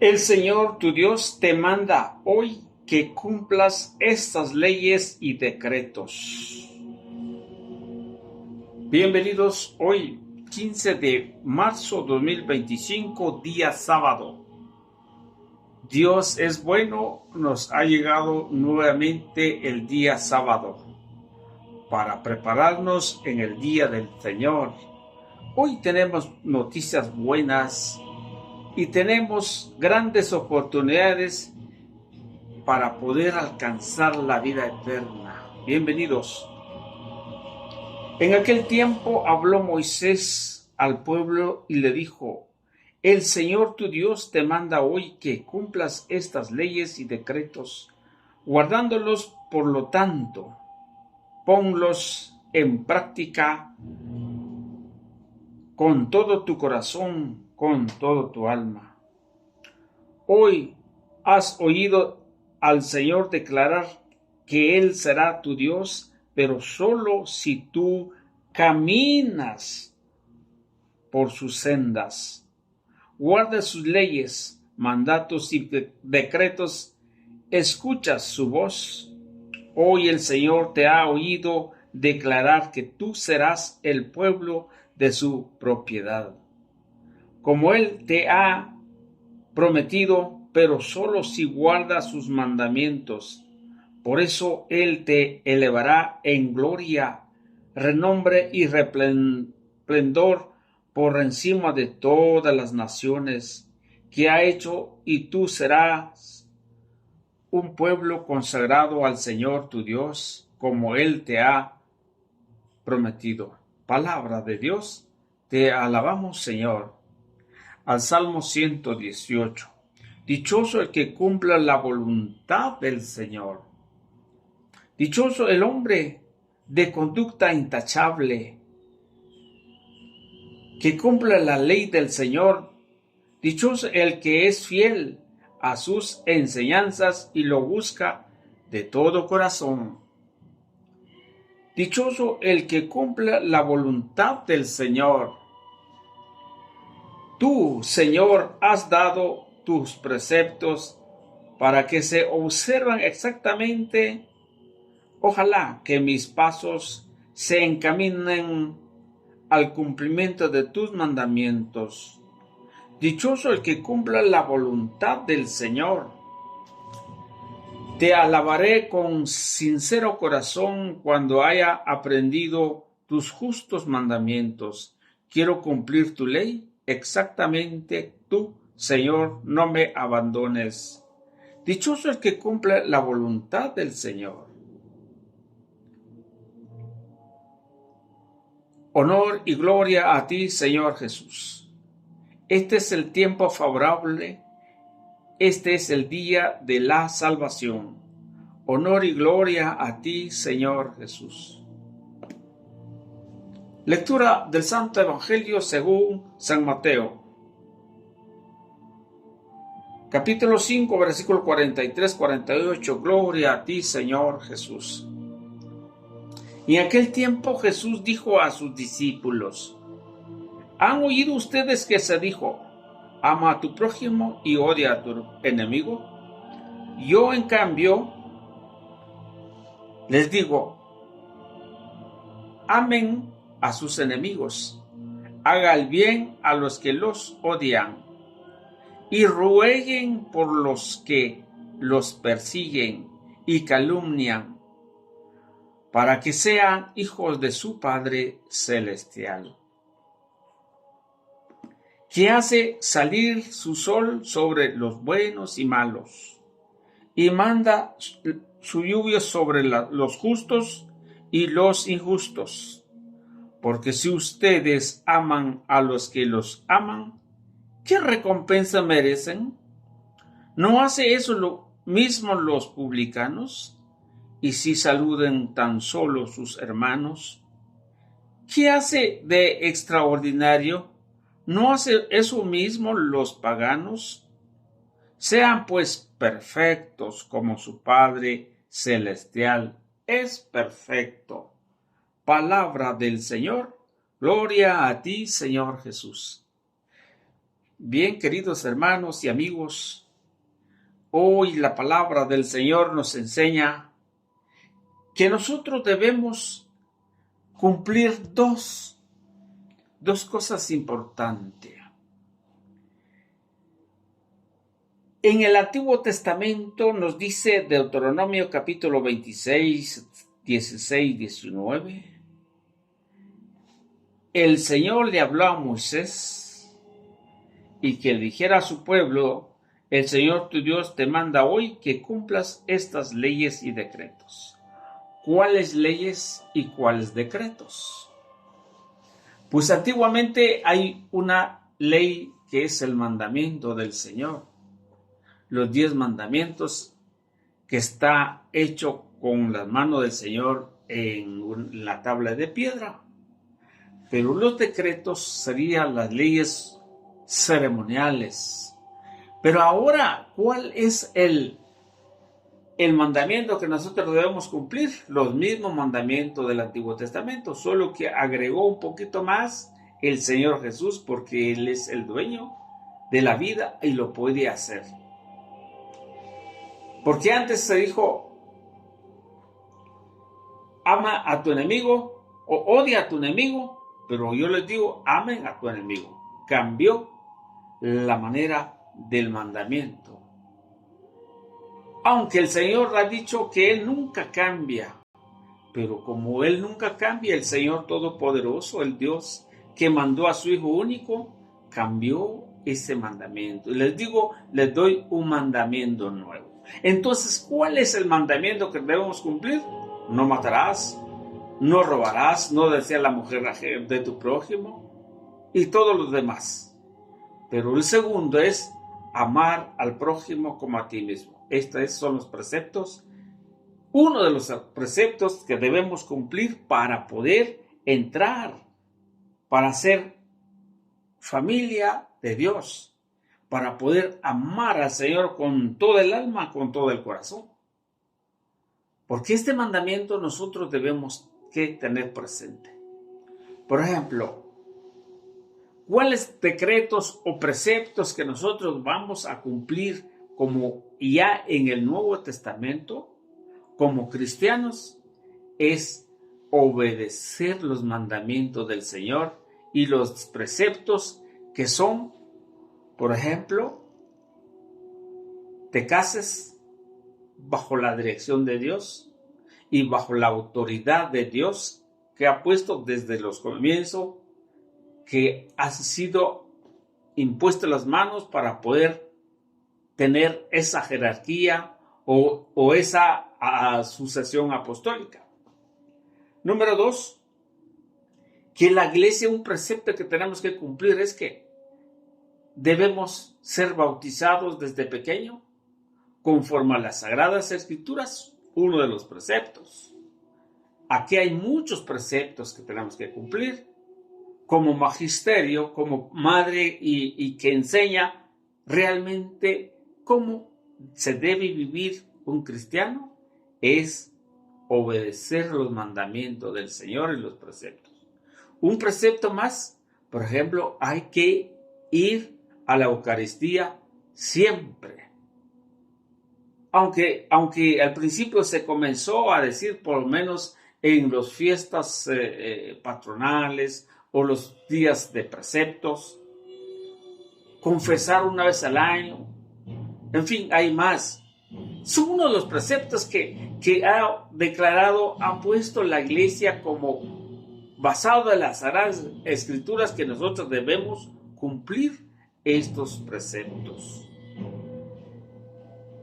El Señor tu Dios te manda hoy que cumplas estas leyes y decretos. Bienvenidos hoy, 15 de marzo 2025, día sábado. Dios es bueno, nos ha llegado nuevamente el día sábado para prepararnos en el día del Señor. Hoy tenemos noticias buenas y tenemos grandes oportunidades para poder alcanzar la vida eterna. Bienvenidos. En aquel tiempo habló Moisés al pueblo y le dijo: El Señor tu Dios te manda hoy que cumplas estas leyes y decretos, guardándolos. Por lo tanto, ponlos en práctica con todo tu corazón, con todo tu alma. Hoy has oído al Señor declarar que Él será tu Dios, pero solo si tú caminas por sus sendas, guardas sus leyes, mandatos y decretos, escuchas su voz. Hoy el Señor te ha oído declarar que tú serás el pueblo de su propiedad, como Él te ha prometido, pero solo si guardas sus mandamientos. Por eso Él te elevará en gloria, renombre y resplendor por encima de todas las naciones que ha hecho, y tú serás un pueblo consagrado al Señor tu Dios, como Él te ha prometido. Palabra de Dios, te alabamos, Señor. Al Salmo 118. Dichoso el que cumpla la voluntad del Señor. Dichoso el hombre de conducta intachable, que cumpla la ley del Señor. Dichoso el que es fiel a sus enseñanzas y lo busca de todo corazón. Dichoso el que cumpla la voluntad del Señor. Tú, Señor, has dado tus preceptos para que se observen exactamente. Ojalá que mis pasos se encaminen al cumplimiento de tus mandamientos. Dichoso el que cumpla la voluntad del Señor. Te alabaré con sincero corazón cuando haya aprendido tus justos mandamientos. Quiero cumplir tu ley. Exactamente tú, Señor, no me abandones. Dichoso el que cumple la voluntad del Señor. Honor y gloria a ti, Señor Jesús. Este es el tiempo favorable. Este es el día de la salvación. Honor y gloria a ti, Señor Jesús. Lectura del Santo Evangelio según San Mateo. Capítulo 5, versículo 43-48. Gloria a ti, Señor Jesús. Y en aquel tiempo Jesús dijo a sus discípulos: ¿Han oído ustedes que se dijo: ama a tu prójimo y odia a tu enemigo? Yo, en cambio, les digo: amen a sus enemigos, haga el bien a los que los odian, y rueguen por los que los persiguen y calumnian, para que sean hijos de su Padre Celestial, que hace salir su sol sobre los buenos y malos, y manda su lluvia sobre los justos y los injustos. Porque si ustedes aman a los que los aman, ¿qué recompensa merecen? ¿No hace eso lo mismo los publicanos? Y si saludan tan solo sus hermanos, ¿qué hace de extraordinario? ¿No hace eso mismo los paganos? Sean pues perfectos como su Padre Celestial es perfecto. Palabra del Señor. Gloria a ti, Señor Jesús. Bien, queridos hermanos y amigos, hoy la palabra del Señor nos enseña que nosotros debemos cumplir dos cosas importantes. En el Antiguo Testamento nos dice Deuteronomio capítulo 26, 16, 19. El Señor le habló a Moisés y que le dijera a su pueblo: el Señor tu Dios te manda hoy que cumplas estas leyes y decretos. ¿Cuáles leyes y cuáles decretos? Pues antiguamente hay una ley que es el mandamiento del Señor. Los 10 mandamientos que está hecho con las manos del Señor en la tabla de piedra. Pero los decretos serían las leyes ceremoniales. Pero ahora, ¿cuál es el mandamiento que nosotros debemos cumplir? Los mismos mandamientos del Antiguo Testamento, solo que agregó un poquito más el Señor Jesús, porque Él es el dueño de la vida y lo puede hacer. Porque antes se dijo: ama a tu enemigo o odia a tu enemigo, pero yo les digo: amen a tu enemigo. Cambió la manera del mandamiento. Aunque el Señor ha dicho que Él nunca cambia, pero como Él nunca cambia, el Señor Todopoderoso, el Dios que mandó a su Hijo único, cambió ese mandamiento. Y les digo, les doy un mandamiento nuevo. Entonces, ¿cuál es el mandamiento que debemos cumplir? No matarás, no robarás, no deseas la mujer de tu prójimo y todos los demás. Pero el segundo es amar al prójimo como a ti mismo. Estos son los preceptos, uno de los preceptos que debemos cumplir para poder entrar, para ser familia de Dios, para poder amar al Señor con todo el alma, con todo el corazón. Porque este mandamiento nosotros debemos que tener presente. Por ejemplo, ¿cuáles decretos o preceptos que nosotros vamos a cumplir como ya en el Nuevo Testamento, como cristianos? Es obedecer los mandamientos del Señor y los preceptos que son, por ejemplo, te cases bajo la dirección de Dios y bajo la autoridad de Dios que ha puesto desde los comienzos, que ha sido impuesto las manos para poder tener esa jerarquía o esa sucesión apostólica. Número 2, que la iglesia, un precepto que tenemos que cumplir es que debemos ser bautizados desde pequeño conforme a las Sagradas Escrituras, uno de los preceptos. Aquí hay muchos preceptos que tenemos que cumplir. Como magisterio, como madre y que enseña realmente cómo se debe vivir un cristiano, es obedecer los mandamientos del Señor y los preceptos. Un precepto más, por ejemplo, hay que ir a la Eucaristía siempre. Aunque al principio se comenzó a decir, por lo menos en las fiestas patronales, o los días de preceptos, confesar una vez al año, en fin, hay más. Son uno de los preceptos que ha declarado, ha puesto la iglesia como basado en las Sagradas Escrituras, que nosotros debemos cumplir estos preceptos.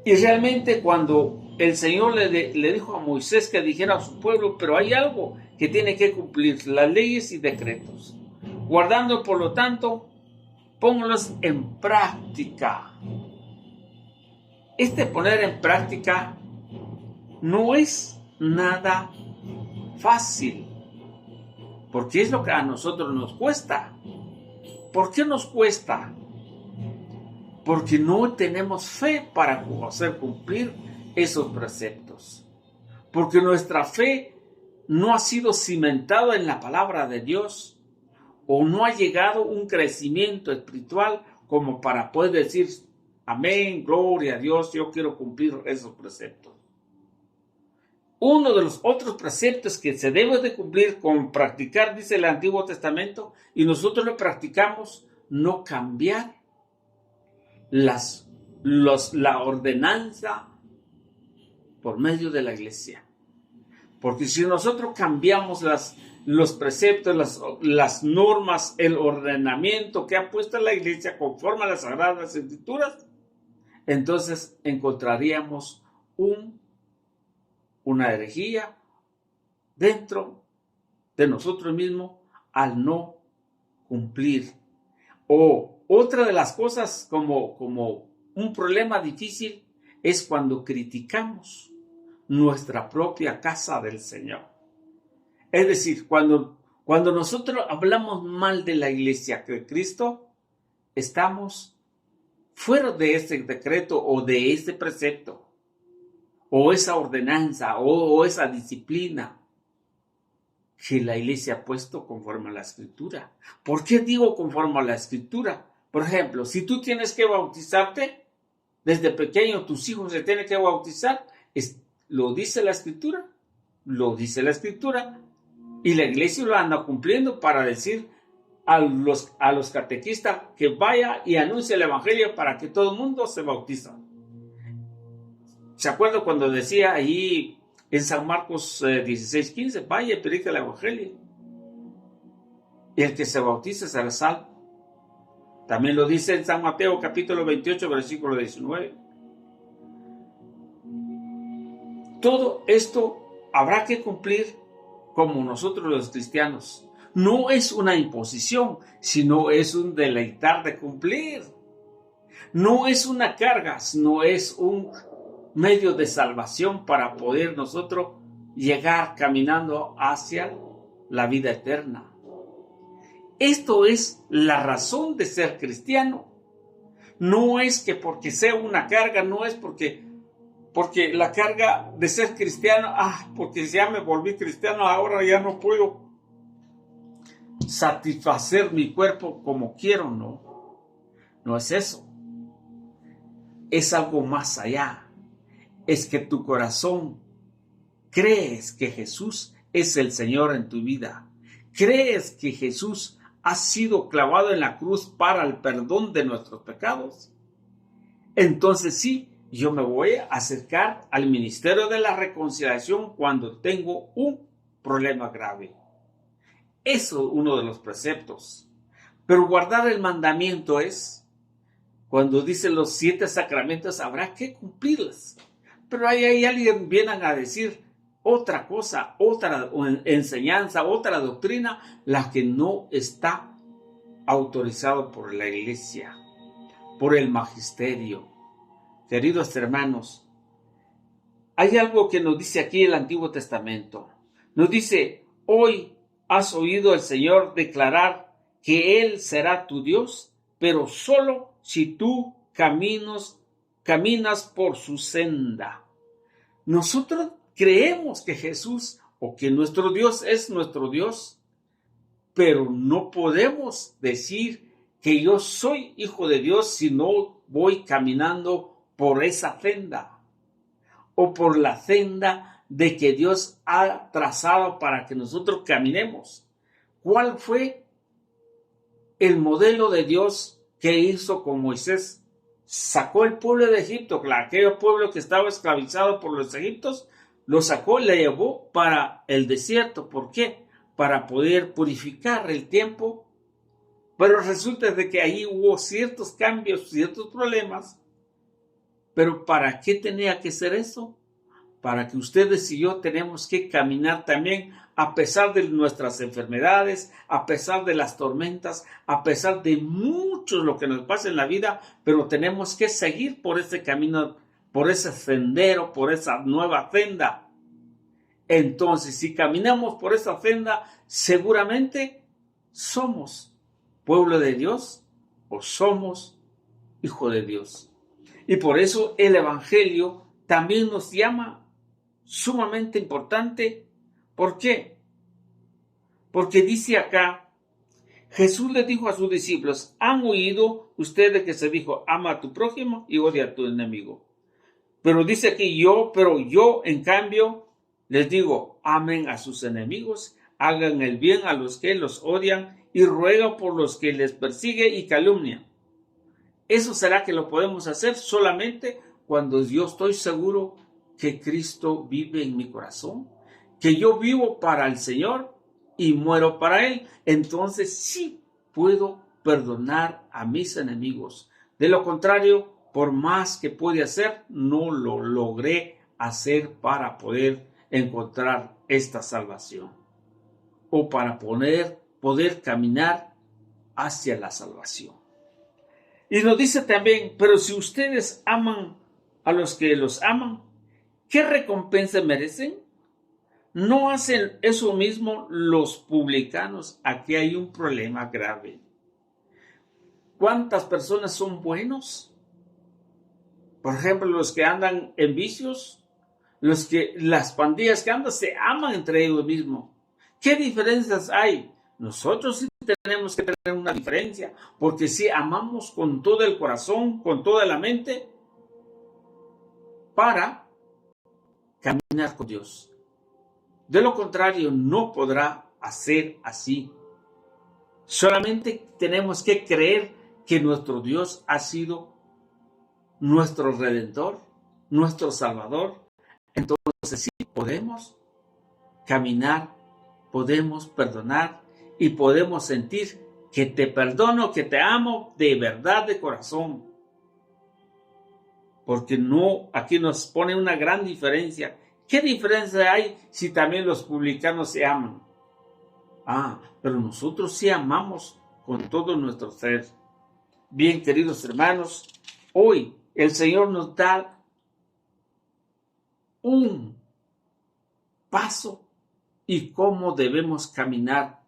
Y realmente cuando el Señor le dijo a Moisés que dijera a su pueblo, pero hay algo que tiene que cumplir, las leyes y decretos. Guardando, por lo tanto, pónganlos en práctica. Este poner en práctica no es nada fácil, porque es lo que a nosotros nos cuesta. ¿Por qué nos cuesta? Porque no tenemos fe para hacer cumplir esos preceptos. Porque nuestra fe no ha sido cimentada en la palabra de Dios, o no ha llegado un crecimiento espiritual como para poder decir, amén, gloria a Dios, yo quiero cumplir esos preceptos. Uno de los otros preceptos que se debe de cumplir con practicar, dice el Antiguo Testamento, y nosotros lo practicamos, no cambiar la ordenanza por medio de la iglesia. Porque si nosotros cambiamos los preceptos, las normas, el ordenamiento que ha puesto la iglesia conforme a las Sagradas Escrituras, entonces encontraríamos una herejía dentro de nosotros mismos al no cumplir. O otra de las cosas como un problema difícil es cuando criticamos nuestra propia casa del Señor. Es decir, cuando nosotros hablamos mal de la iglesia de Cristo, estamos fuera de ese decreto o de ese precepto, o esa ordenanza, o esa disciplina que la iglesia ha puesto conforme a la Escritura. ¿Por qué digo conforme a la Escritura? Por ejemplo, si tú tienes que bautizarte, desde pequeño tus hijos se tienen que bautizar, lo dice la Escritura, y la iglesia lo anda cumpliendo para decir a los catequistas que vaya y anuncie el evangelio para que todo el mundo se bautice. ¿Se acuerdan cuando decía ahí en San Marcos 16:15, vaya y predica el evangelio? Y el que se bautice será salvo. También lo dice en San Mateo capítulo 28, versículo 19. Todo esto habrá que cumplir como nosotros los cristianos. No es una imposición, sino es un deleitar de cumplir. No es una carga, sino es un medio de salvación para poder nosotros llegar caminando hacia la vida eterna. Esto es la razón de ser cristiano. No es que porque sea una carga, no es porque la carga de ser cristiano, porque ya me volví cristiano, ahora ya no puedo satisfacer mi cuerpo como quiero, no es eso. Es algo más allá. Es que tu corazón crees que Jesús es el Señor en tu vida. Crees que Jesús ha sido clavado en la cruz para el perdón de nuestros pecados. Entonces sí, yo me voy a acercar al ministerio de la reconciliación cuando tengo un problema grave. Eso es uno de los preceptos. Pero guardar el mandamiento es, cuando dice los 7 sacramentos, habrá que cumplirlos. Pero ahí alguien viene a decir otra cosa, otra enseñanza, otra doctrina, la que no está autorizado por la iglesia, por el magisterio. Queridos hermanos, hay algo que nos dice aquí el Antiguo Testamento. Nos dice, hoy has oído al Señor declarar que Él será tu Dios, pero solo si tú caminas por su senda. Nosotros creemos que Jesús o que nuestro Dios es nuestro Dios, pero no podemos decir que yo soy hijo de Dios si no voy caminando por esa senda o por la senda de que Dios ha trazado para que nosotros caminemos. ¿Cuál fue el modelo de Dios que hizo con Moisés? Sacó el pueblo de Egipto, aquel pueblo que estaba esclavizado por los egipcios, lo sacó y le llevó para el desierto. ¿Por qué? Para poder purificar el tiempo. Pero resulta de que ahí hubo ciertos cambios, ciertos problemas. Pero ¿para qué tenía que ser eso? Para que ustedes y yo tenemos que caminar también a pesar de nuestras enfermedades, a pesar de las tormentas, a pesar de mucho lo que nos pasa en la vida, pero tenemos que seguir por ese camino, por ese sendero, por esa nueva senda. Entonces, si caminamos por esa senda, seguramente somos pueblo de Dios o somos hijo de Dios. Y por eso el Evangelio también nos llama sumamente importante. ¿Por qué? Porque dice acá Jesús les dijo a sus discípulos, ¿han oído ustedes que se dijo, ama a tu prójimo y odia a tu enemigo? Pero dice aquí pero yo en cambio les digo, amen a sus enemigos, hagan el bien a los que los odian y ruegan por los que les persiguen y calumnian. ¿Eso será que lo podemos hacer solamente cuando yo estoy seguro que Cristo vive en mi corazón? Que yo vivo para el Señor y muero para Él. Entonces sí puedo perdonar a mis enemigos. De lo contrario, por más que pude hacer, no lo logré hacer para poder encontrar esta salvación o para poder caminar hacia la salvación. Y nos dice también, pero si ustedes aman a los que los aman, ¿qué recompensa merecen? ¿No hacen eso mismo los publicanos? Aquí hay un problema grave. ¿Cuántas personas son buenos? Por ejemplo, los que andan en vicios, las pandillas que andan se aman entre ellos mismos. ¿Qué diferencias hay? Nosotros sí tenemos que tener una diferencia, porque si amamos con todo el corazón, con toda la mente, para caminar con Dios. De lo contrario, no podrá hacer así. Solamente tenemos que creer que nuestro Dios ha sido nuestro Redentor, nuestro Salvador. Entonces sí podemos caminar, podemos perdonar y podemos sentir que te perdono, que te amo de verdad, de corazón. Porque no, aquí nos pone una gran diferencia. ¿Qué diferencia hay si también los publicanos se aman? Pero nosotros sí amamos con todo nuestro ser. Bien, queridos hermanos, hoy el Señor nos da un paso y cómo debemos caminar,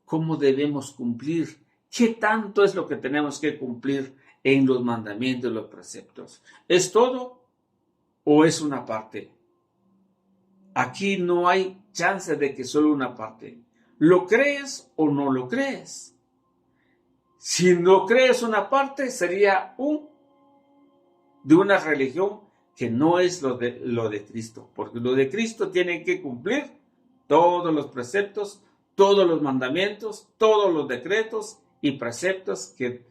cómo debemos cumplir, qué tanto es lo que tenemos que cumplir en los mandamientos, los preceptos. ¿Es todo o es una parte? Aquí no hay chance de que solo una parte. ¿Lo crees o no lo crees? Si no crees una parte, sería de una religión que no es lo de Cristo, porque lo de Cristo tiene que cumplir todos los preceptos, todos los mandamientos, todos los decretos y preceptos que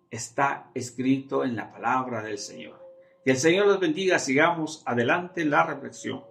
está escrito en la palabra del Señor. Que el Señor los bendiga, sigamos adelante la reflexión.